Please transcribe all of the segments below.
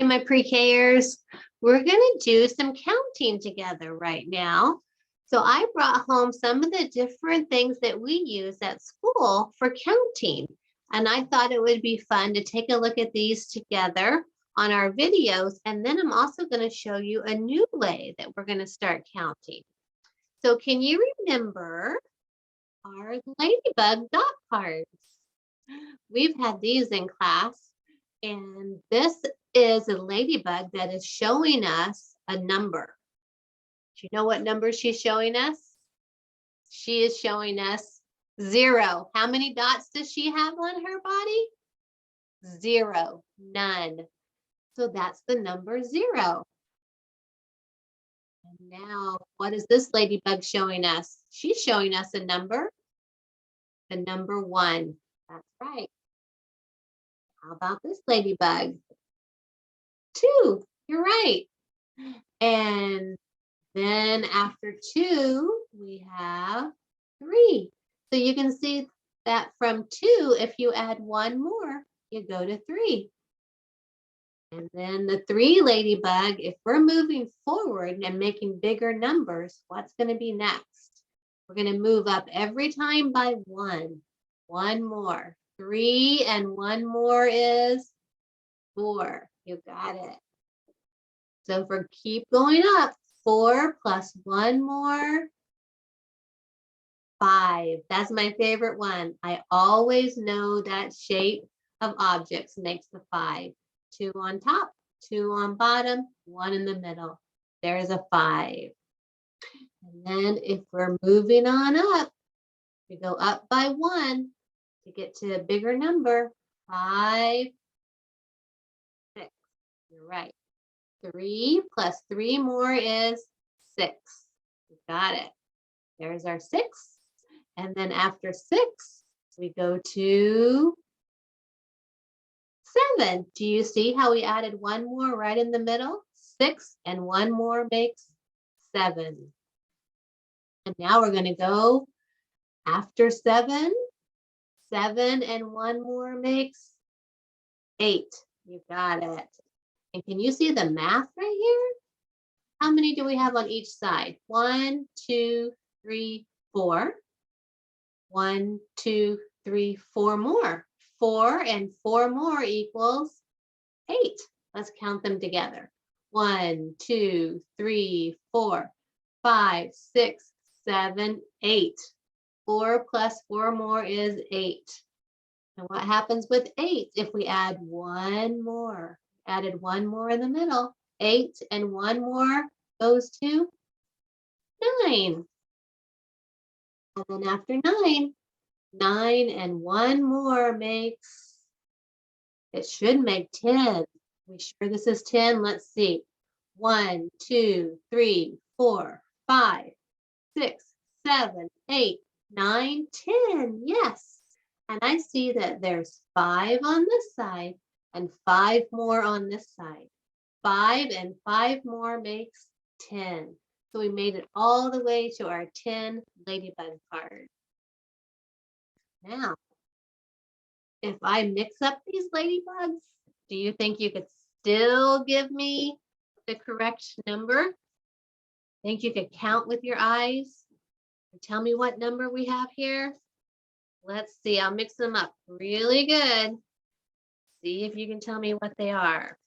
Hey, my pre-Kers, we're going to do some counting together right now. So I brought home some of the different things that we use at school for counting. And I thought it would be fun to take a look at these together on our videos. And then I'm also going to show you a new way that we're going to start counting. So can you remember our Ladybug dot cards? We've had these in class. And this is a ladybug that is showing us a number. Do you know what number she's showing us? She is showing us 0. How many dots does she have on her body? 0, none. So that's the number 0. And now, what is this ladybug showing us? She's showing us a number, the number 1. That's right. How about this ladybug? 2, you're right. And then after 2, we have 3. So you can see that from 2, if you add 1 more, you go to 3. And then the 3 ladybug, if we're moving forward and making bigger numbers, what's going to be next? We're going to move up every time by 1. 1 more. 3 and 1 more is 4. You got it. So if we keep going up, 4 plus 1 more, 5. That's my favorite one. I always know that shape of objects makes the 5. 2 on top, 2 on bottom, 1 in the middle. There's a 5. And then if we're moving on up, we go up by 1 to get to a bigger number. 5, 6. You're right. 3 plus 3 more is 6. You got it. There's our 6. And then after 6, we go to 7. Do you see how we added 1 more right in the middle? 6 and 1 more makes 7. And now we're going to go after 7. 7 and 1 more makes 8. You got it. And can you see the math right here? How many do we have on each side? 1, 2, 3, 4. 1, 2, 3, 4 more. 4 and 4 more equals 8. Let's count them together. 1, 2, 3, 4, 5, 6, 7, 8. 4 plus 4 more is 8. And what happens with 8 if we add 1 more? Added 1 more in the middle. 8 and 1 more goes to 9. And then after 9, 9 and 1 more makes, it should make 10. We sure this is 10? Let's see. 1, 2, 3, 4, 5, 6, 7, 8, 9, 10. Yes. And I see that there's 5 on this side and 5 more on this side. 5 and 5 more makes 10. So we made it all the way to our 10 ladybug card. Now, if I mix up these ladybugs, do you think you could still give me the correct number? Think you could count with your eyes and tell me what number we have here? Let's see, I'll mix them up really good. See if you can tell me what they are.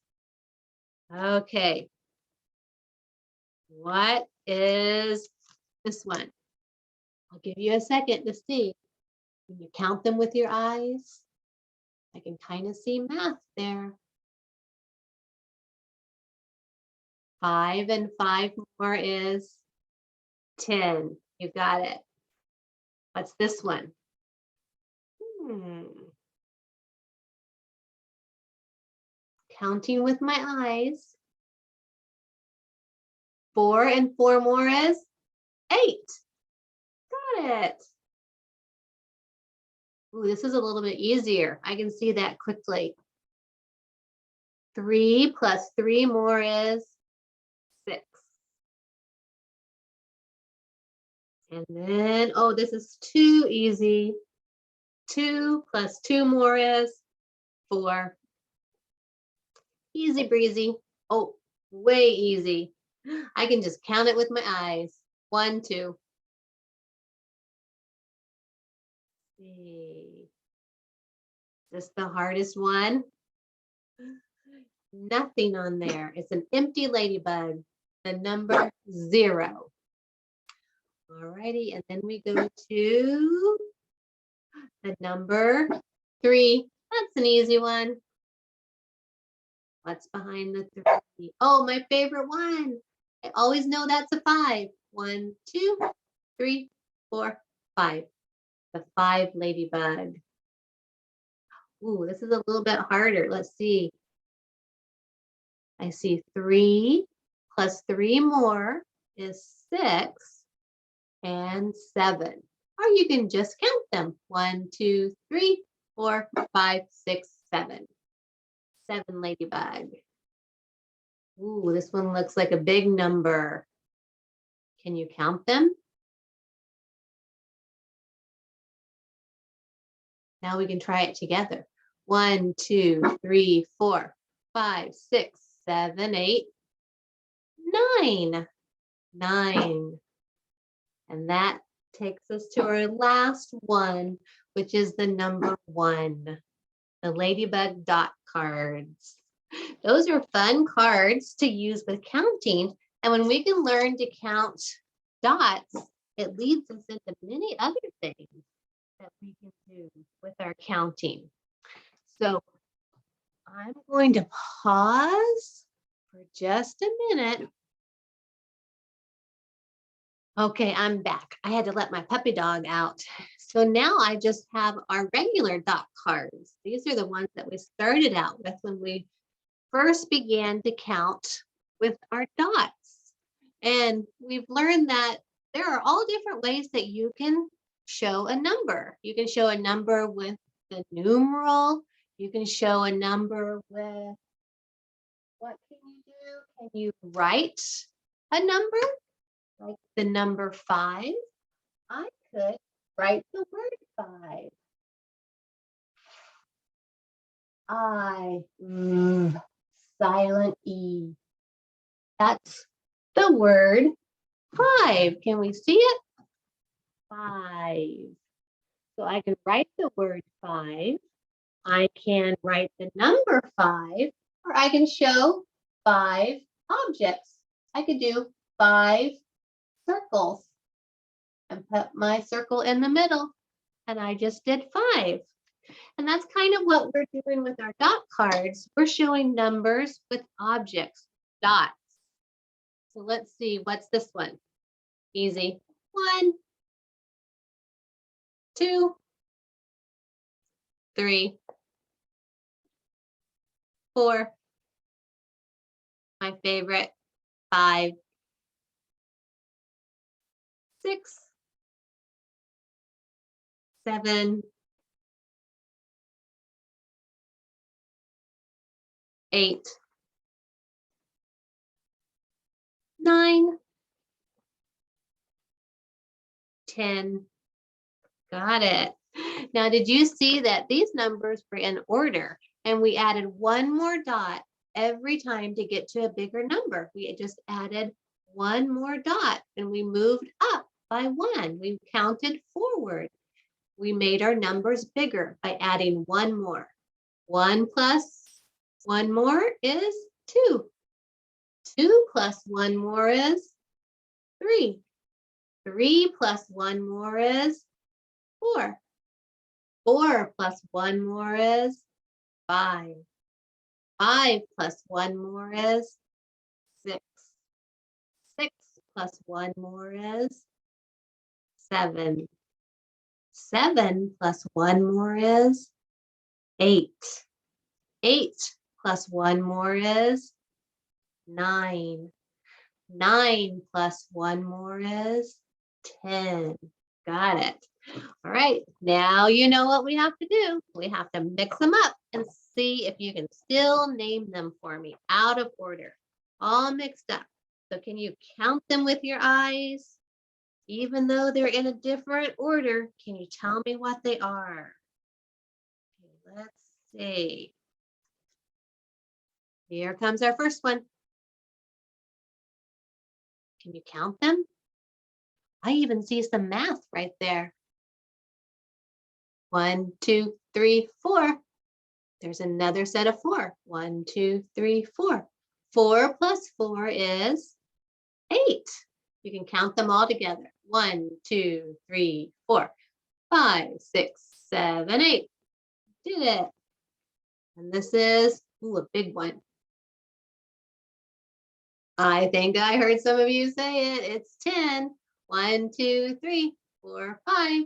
Okay. What is this one? I'll give you a second to see. Can you count them with your eyes? I can kind of see math there. 5 and 5 more is 10. You got it. What's this one? Counting with my eyes. 4 and 4 more is 8. Got it. Ooh, this is a little bit easier. I can see that quickly. 3 plus 3 more is 6. And then, oh, this is too easy. 2 plus 2 more is 4. Easy breezy. Oh, way easy. I can just count it with my eyes. 1, 2. See. Is this the hardest one? Nothing on there. It's an empty ladybug. The number 0. Alrighty, and then we go to the number 3. That's an easy one. What's behind the 3? Oh, my favorite one. I always know that's a 5. 1, 2, 3, 4, 5. The 5 ladybug. Ooh, this is a little bit harder. Let's see. I see 3 plus 3 more is 6 and 7. Or you can just count them. 1, 2, 3, 4, 5, 6, 7. 7 ladybug. Ooh, this one looks like a big number. Can you count them? Now we can try it together. 1, 2, 3, 4, 5, 6, 7, 8, 9. 9. And that takes us to our last one, which is the number 1, the Ladybug dot cards. Those are fun cards to use with counting. And when we can learn to count dots, it leads us into many other things that we can do with our counting. So I'm going to pause for just a minute. Okay, I'm back. I had to let my puppy dog out. So now I just have our regular dot cards. These are the ones that we started out with when we first began to count with our dots. And we've learned that there are all different ways that you can show a number. You can show a number with the numeral. You can show a number with, what can you do? Can you write a number? Like the number 5, I could write the word 5. Silent E. That's the word 5. Can we see it? 5. So I can write the word 5. I can write the number 5, or I can show 5 objects. I could do 5 circles and put my circle in the middle, and I just did 5. And that's kind of what we're doing with our dot cards. We're showing numbers with objects, dots. So let's see, what's this one? Easy. 1, 2, 3, 4. My favorite, 5, 6, 7, 8, 9, 10. Got it. Now, did you see that these numbers were in order and we added one more dot every time to get to a bigger number? We just added one more dot and we moved up by 1. We counted forward. We made our numbers bigger by adding one more. 1 plus 1 more is 2. 2 plus 1 more is 3. 3 plus 1 more is 4. 4 plus 1 more is 5. 5 plus 1 more is 6. 6 plus 1 more is 7. 7 plus 1 more is 8. 8 plus 1 more is 9. 9 plus 1 more is 10. Got it. All right, now you know what we have to do. We have to mix them up and see if you can still name them for me out of order, all mixed up. So can you count them with your eyes? Even though they're in a different order, can you tell me what they are? Okay, let's see. Here comes our first one. Can you count them? I even see some math right there. 1, 2, 3, 4. There's another set of 4. 1, 2, 3, 4. 4 plus 4 is 8. You can count them all together. 1, 2, 3, 4, 5, 6, 7, 8. Did it. And this is, ooh, a big one. I think I heard some of you say it. It's 10. 1, 2, 3, 4, 5.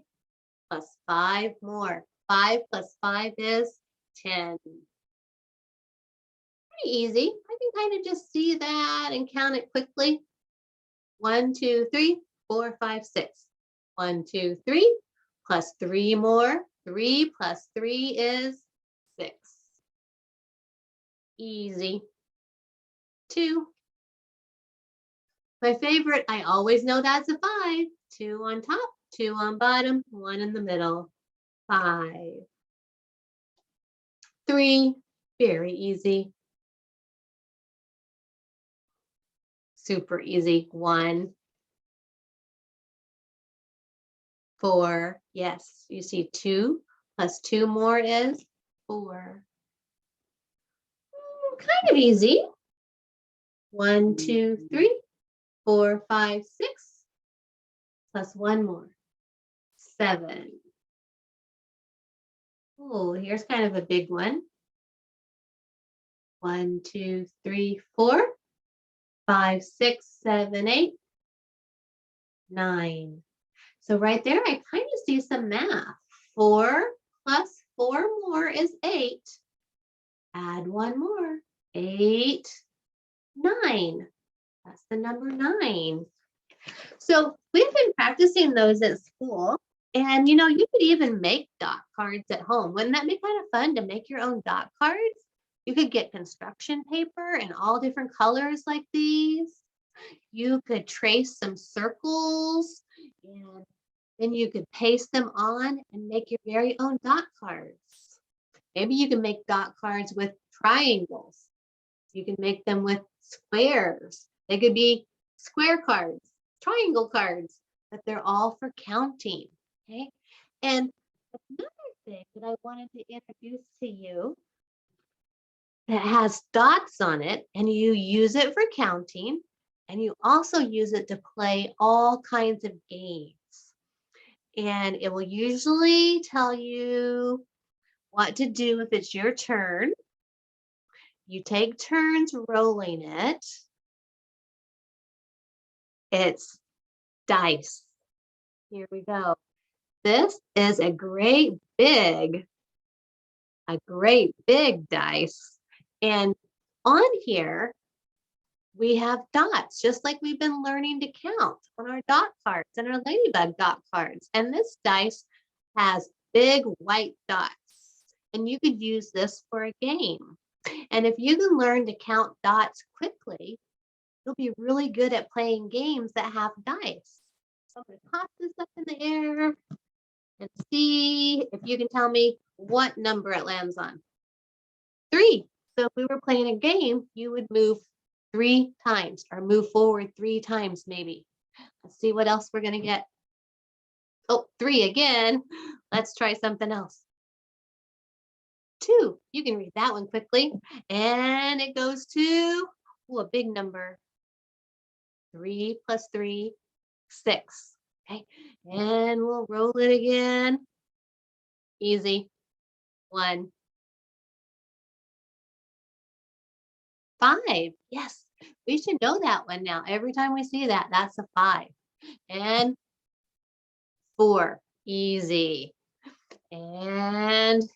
Plus 5 more. 5 plus 5 is 10. Pretty easy. I can kind of just see that and count it quickly. 1, 2, 3, 4, 5, 6. 1, 2, 3, plus 3 more. 3 plus 3 is 6. Easy. 2. My favorite, I always know that's a 5. 2 on top, 2 on bottom, 1 in the middle. 5. 3, very easy. Super easy. 1. 4. Yes, you see 2 plus 2 more is 4. Kind of easy. 1, 2, 3, 4, 5, 6. Plus 1 more. 7. Oh, here's kind of a big one. 1, 2, 3, 4, 5, 6, 7, 8, 9. So right there, I kind of see some math. 4 plus 4 more is 8. Add 1 more. 8, 9. That's the number 9. So we've been practicing those at school. And you know, you could even make dot cards at home. Wouldn't that be kind of fun to make your own dot cards? You could get construction paper in all different colors like these. You could trace some circles and then you could paste them on and make your very own dot cards. Maybe you can make dot cards with triangles. You can make them with squares. They could be square cards, triangle cards, but they're all for counting. Okay. And another thing that I wanted to introduce to you that has dots on it, and you use it for counting, and you also use it to play all kinds of games. And it will usually tell you what to do if it's your turn. You take turns rolling it. It's dice. Here we go. This is a great big dice. And on here, we have dots, just like we've been learning to count on our dot cards and our Ladybug dot cards. And this dice has big white dots. And you could use this for a game. And if you can learn to count dots quickly, you'll be really good at playing games that have dice. So I'm going to toss this up in the air and see if you can tell me what number it lands on. 3. So if we were playing a game, you would move 3 times or move forward 3 times maybe. Let's see what else we're going to get. Oh, 3 again. Let's try something else. 2. You can read that one quickly. And it goes to a big number. 3 plus 3, 6. Okay. And we'll roll it again. Easy. 1. 5. Yes, we should know that one now. Every time we see that, that's a 5. And 4. Easy. And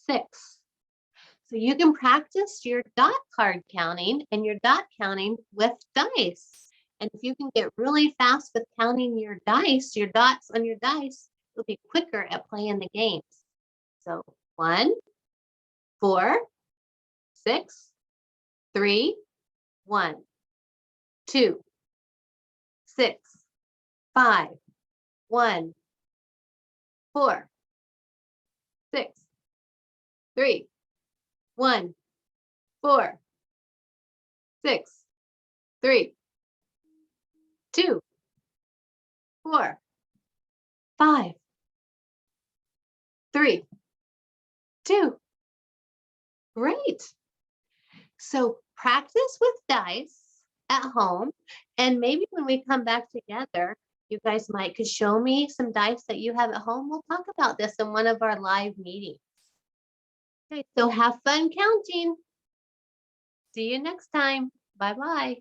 6. So you can practice your dot card counting and your dot counting with dice. And if you can get really fast with counting your dice, your dots on your dice, you'll be quicker at playing the games. So 1, 4, 6, 3, 1, 2, 6, 5, 1, 4, 6, 3, 1, 4, 6, 3, 2, 4, 5, 3, 2. Great. So practice with dice at home. And maybe when we come back together, you guys could show me some dice that you have at home. We'll talk about this in one of our live meetings. Okay, so have fun counting. See you next time. Bye-bye.